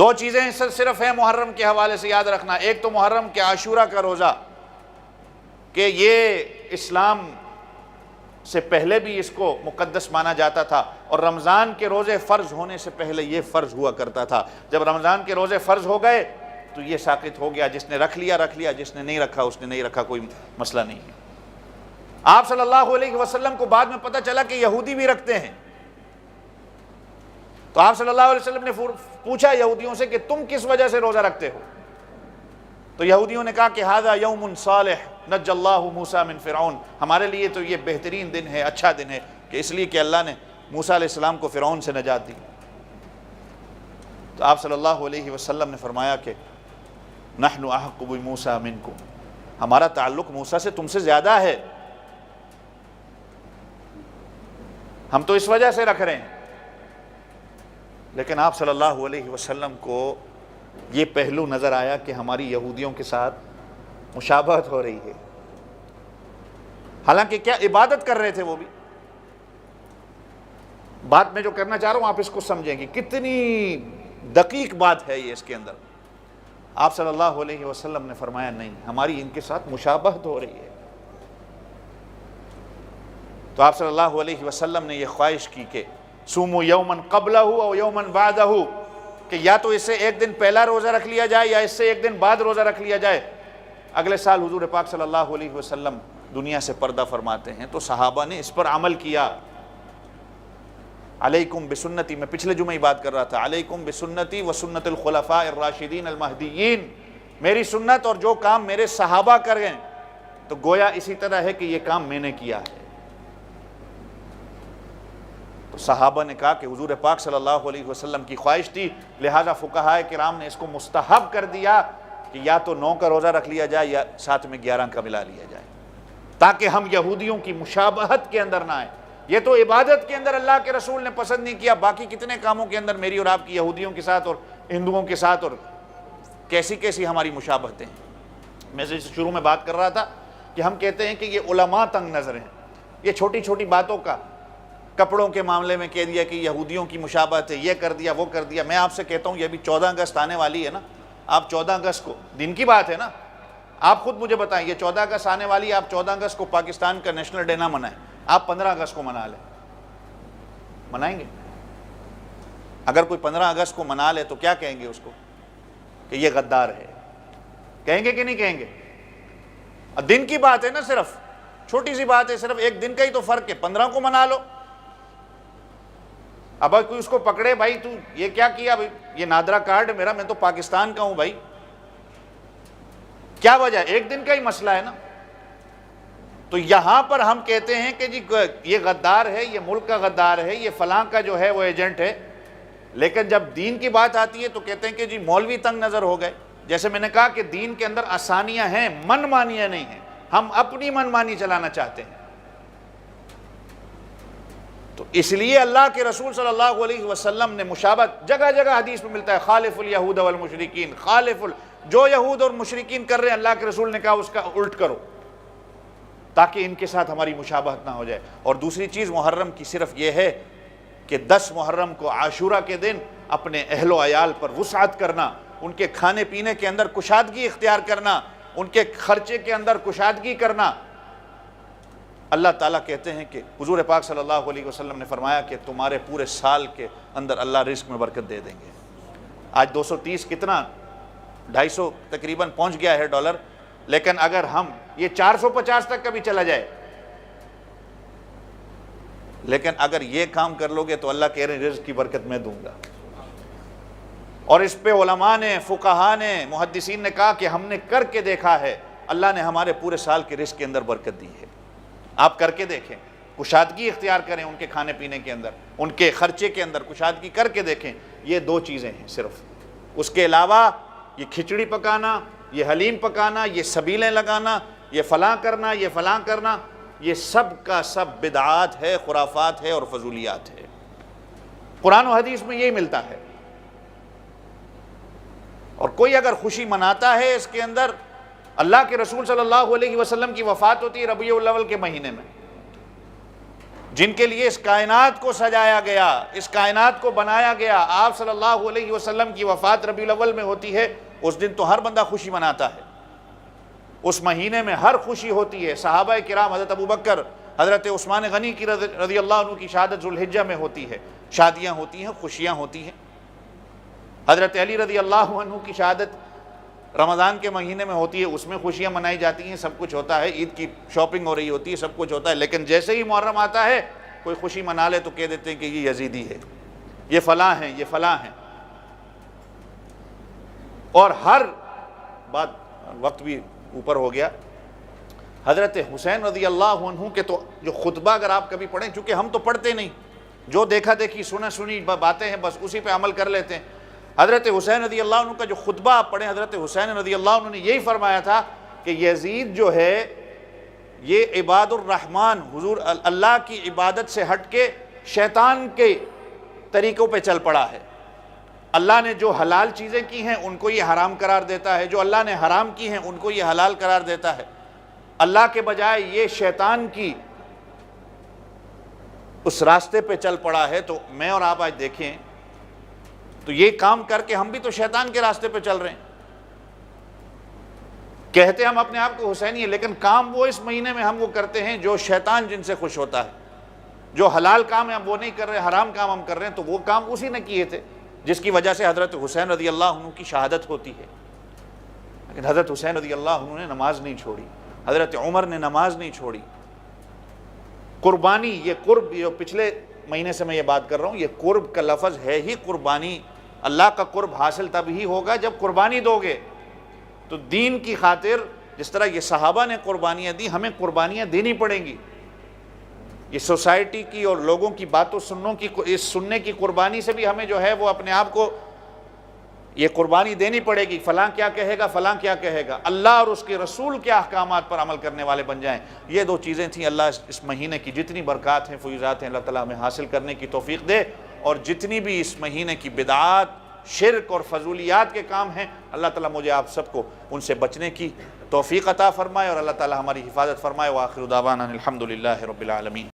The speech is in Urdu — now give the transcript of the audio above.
دو چیزیں صرف ہیں محرم کے حوالے سے یاد رکھنا، ایک تو محرم کے عاشورہ کا روزہ کہ یہ اسلام سے پہلے بھی اس کو مقدس مانا جاتا تھا، اور رمضان کے روزے فرض ہونے سے پہلے یہ فرض ہوا کرتا تھا۔ جب رمضان کے روزے فرض ہو گئے تو یہ ساقط ہو گیا، جس نے رکھ لیا رکھ لیا، جس نے نہیں رکھا اس نے نہیں رکھا، کوئی مسئلہ نہیں ہے۔ آپ صلی اللہ علیہ وسلم کو بعد میں پتہ چلا کہ یہودی بھی رکھتے ہیں، تو آپ صلی اللہ علیہ وسلم نے پوچھا یہودیوں سے کہ تم کس وجہ سے روزہ رکھتے ہو؟ تو یہودیوں نے کہا کہ ھذا یوم صالح نجى اللہ موسیٰ من فرعون، ہمارے لیے تو یہ بہترین دن ہے، اچھا دن ہے، کہ اس لیے کہ اللہ نے موسیٰ علیہ السلام کو فرعون سے نجات دی۔ تو آپ صلی اللہ علیہ وسلم نے فرمایا کہ نحن احق بموسیٰ منکم، ہمارا تعلق موسیٰ سے تم سے زیادہ ہے، ہم تو اس وجہ سے رکھ رہے ہیں۔ لیکن آپ صلی اللہ علیہ وسلم کو یہ پہلو نظر آیا کہ ہماری یہودیوں کے ساتھ مشابہت ہو رہی ہے، حالانکہ کیا عبادت کر رہے تھے وہ بھی۔ بات میں جو کرنا چاہ رہا ہوں آپ اس کو سمجھیں کہ کتنی دقیق بات ہے یہ اس کے اندر۔ آپ صلی اللہ علیہ وسلم نے فرمایا نہیں، ہماری ان کے ساتھ مشابہت ہو رہی ہے۔ تو آپ صلی اللہ علیہ وسلم نے یہ خواہش کی کہ صوموا یوما قبلہ او یوما بعدہ، کہ یا تو اس سے ایک دن پہلا روزہ رکھ لیا جائے یا اس سے ایک دن بعد روزہ رکھ لیا جائے۔ اگلے سال حضور پاک صلی اللہ علیہ وسلم دنیا سے پردہ فرماتے ہیں تو صحابہ نے اس پر عمل کیا۔ علیکم بسنتی، میں پچھلے جمعہ ہی بات کر رہا تھا، علیکم بسنتی و سنت الخلفاء الراشدین المہدیین، میری سنت اور جو کام میرے صحابہ کر گئے تو گویا اسی طرح ہے کہ یہ کام میں نے کیا ہے۔ تو صحابہ نے کہا کہ حضور پاک صلی اللہ علیہ وسلم کی خواہش تھی، لہذا فقہاء کرام نے اس کو مستحب کر دیا کہ یا تو 9 کا روزہ رکھ لیا جائے یا ساتھ میں 11 کا ملا لیا جائے، تاکہ ہم یہودیوں کی مشابہت کے اندر نہ آئیں۔ یہ تو عبادت کے اندر اللہ کے رسول نے پسند نہیں کیا، باقی کتنے کاموں کے اندر میری اور آپ کی یہودیوں کے ساتھ اور ہندوؤں کے ساتھ اور کیسی کیسی ہماری مشابہتیں ہیں۔ میں شروع میں بات کر رہا تھا کہ ہم کہتے ہیں کہ یہ علماء تنگ نظر ہیں، یہ چھوٹی چھوٹی باتوں کا، کپڑوں کے معاملے میں کہہ دیا کہ یہودیوں کی مشابہت ہے، یہ کر دیا وہ کر دیا۔ میں آپ سے کہتا ہوں یہ بھی 14 اگست آنے والی ہے نا، آپ 14 اگست کو، دن کی بات ہے نا، آپ خود مجھے بتائیں، یہ 14 اگست آنے والی ہے، آپ 14 اگست کو پاکستان کا نیشنل ڈے نہ منائیں، آپ 15 اگست کو منا لیں، منائیں گے؟ اگر کوئی 15 اگست کو منا لے تو کیا کہیں گے اس کو؟ کہ یہ غدار ہے، کہیں گے کہ نہیں کہیں گے؟ دن کی بات ہے نا، صرف چھوٹی سی بات ہے، صرف ایک دن کا ہی تو فرق ہے، 15 کو منا لو۔ اب کوئی اس کو پکڑے، بھائی تو یہ کیا کیا، بھائی یہ نادرا کارڈ ہے میرا، میں تو پاکستان کا ہوں بھائی، کیا وجہ ہے؟ ایک دن کا ہی مسئلہ ہے نا۔ تو یہاں پر ہم کہتے ہیں کہ جی یہ غدار ہے، یہ ملک کا غدار ہے، یہ فلاں کا جو ہے وہ ایجنٹ ہے، لیکن جب دین کی بات آتی ہے تو کہتے ہیں کہ جی مولوی تنگ نظر ہو گئے۔ جیسے میں نے کہا کہ دین کے اندر آسانیاں ہیں، من مانیاں نہیں ہیں، ہم اپنی من مانی چلانا چاہتے ہیں۔ تو اس لیے اللہ کے رسول صلی اللہ علیہ وسلم نے مشابہت، جگہ جگہ حدیث میں ملتا ہے، خالف الیہود والمشرکین، جو یہود اور مشرکین کر رہے ہیں اللہ کے رسول نے کہا اس کا الٹ کرو، تاکہ ان کے ساتھ ہماری مشابہت نہ ہو جائے۔ اور دوسری چیز محرم کی صرف یہ ہے کہ 10 محرم کو عاشورہ کے دن اپنے اہل و عیال پر وسعت کرنا، ان کے کھانے پینے کے اندر کشادگی اختیار کرنا، ان کے خرچے کے اندر کشادگی کرنا۔ اللہ تعالیٰ کہتے ہیں کہ حضور پاک صلی اللہ علیہ وسلم نے فرمایا کہ تمہارے پورے سال کے اندر اللہ رزق میں برکت دے دیں گے۔ آج 230 کتنا 250 تقریباً پہنچ گیا ہے ڈالر، لیکن اگر ہم یہ 450 تک کبھی چلا جائے، لیکن اگر یہ کام کر لو گے تو اللہ کہہ رہے ہیں رزق کی برکت میں دوں گا۔ اور اس پہ علماء نے، فقہاء نے، محدثین نے کہا کہ ہم نے کر کے دیکھا ہے، اللہ نے ہمارے پورے سال کے رزق کے اندر برکت دی ہے۔ آپ کر کے دیکھیں، کشادگی اختیار کریں ان کے کھانے پینے کے اندر، ان کے خرچے کے اندر کشادگی کر کے دیکھیں۔ یہ 2 چیزیں ہیں صرف، اس کے علاوہ یہ کھچڑی پکانا، یہ حلیم پکانا، یہ سبیلیں لگانا، یہ فلاں کرنا، یہ فلاں کرنا، یہ سب کا سب بدعات ہے، خرافات ہے اور فضولیات ہے۔ قرآن و حدیث میں یہی ملتا ہے۔ اور کوئی اگر خوشی مناتا ہے اس کے اندر، اللہ کے رسول صلی اللہ علیہ وسلم کی وفات ہوتی ہے ربیع الاول کے مہینے میں، جن کے لیے اس کائنات کو سجایا گیا، اس کائنات کو بنایا گیا۔ آپ صلی اللہ علیہ وسلم کی وفات ربیع الاول میں ہوتی ہے، اس دن تو ہر بندہ خوشی مناتا ہے، اس مہینے میں ہر خوشی ہوتی ہے۔ صحابہ کرام حضرت ابوبکر، حضرت عثمان غنی کی رضی اللہ عنہ کی شہادت ذوالحجہ میں ہوتی ہے، شادیاں ہوتی ہیں، خوشیاں ہوتی ہیں۔ حضرت علی رضی اللہ عنہ کی شہادت رمضان کے مہینے میں ہوتی ہے، اس میں خوشیاں منائی جاتی ہیں، سب کچھ ہوتا ہے، عید کی شاپنگ ہو رہی ہوتی ہے، سب کچھ ہوتا ہے۔ لیکن جیسے ہی محرم آتا ہے کوئی خوشی منا لے تو کہہ دیتے ہیں کہ یہ یزیدی ہے، یہ فلاں ہیں، یہ فلاں ہیں۔ اور ہر بات، وقت بھی اوپر ہو گیا، حضرت حسین رضی اللہ عنہ کے تو جو خطبہ اگر آپ کبھی پڑھیں، چونکہ ہم تو پڑھتے نہیں، جو دیکھا دیکھی سنا سنی باتیں ہیں بس اسی پہ عمل کر لیتے ہیں۔ حضرت حسین رضی اللہ عنہ کا جو خطبہ آپ پڑھیں، حضرت حسین رضی اللہ عنہ نے یہی فرمایا تھا کہ یزید جو ہے یہ عباد الرحمن، حضور اللہ کی عبادت سے ہٹ کے شیطان کے طریقوں پہ چل پڑا ہے۔ اللہ نے جو حلال چیزیں کی ہیں ان کو یہ حرام قرار دیتا ہے، جو اللہ نے حرام کی ہیں ان کو یہ حلال قرار دیتا ہے۔ اللہ کے بجائے یہ شیطان کی اس راستے پہ چل پڑا ہے۔ تو میں اور آپ آج دیکھیں تو یہ کام کر کے ہم بھی تو شیطان کے راستے پہ چل رہے ہیں۔ کہتے ہم اپنے آپ کو حسینی ہیں، لیکن کام وہ اس مہینے میں ہم وہ کرتے ہیں جو شیطان جن سے خوش ہوتا ہے۔ جو حلال کام ہے ہم وہ نہیں کر رہے، حرام کام ہم کر رہے ہیں، تو وہ کام اسی نے کیے تھے جس کی وجہ سے حضرت حسین رضی اللہ عنہ کی شہادت ہوتی ہے۔ لیکن حضرت حسین رضی اللہ عنہ نے نماز نہیں چھوڑی، حضرت عمر نے نماز نہیں چھوڑی۔ قربانی، یہ قرب، یہ پچھلے مہینے سے میں یہ بات کر رہا ہوں، یہ قرب کا لفظ ہے ہی قربانی۔ اللہ کا قرب حاصل تب ہی ہوگا جب قربانی دو گے۔ تو دین کی خاطر جس طرح یہ صحابہ نے قربانیاں دی، ہمیں قربانیاں دینی پڑیں گی۔ یہ سوسائٹی کی اور لوگوں کی باتوں سننے کی قربانی سے بھی ہمیں جو ہے وہ اپنے آپ کو یہ قربانی دینی پڑے گی۔ فلاں کیا کہے گا، فلاں کیا کہے گا، اللہ اور اس کے رسول کے احکامات پر عمل کرنے والے بن جائیں۔ یہ دو چیزیں تھیں۔ اللہ اس مہینے کی جتنی برکات ہیں، فیوزات ہیں، اللہ تعالیٰ ہمیں حاصل کرنے کی توفیق دے، اور جتنی بھی اس مہینے کی بدعات، شرک اور فضولیات کے کام ہیں، اللہ تعالیٰ مجھے آپ سب کو ان سے بچنے کی توفیق عطا فرمائے، اور اللہ تعالیٰ ہماری حفاظت فرمائے۔ وآخر دعوانا الحمدللہ رب العالمین۔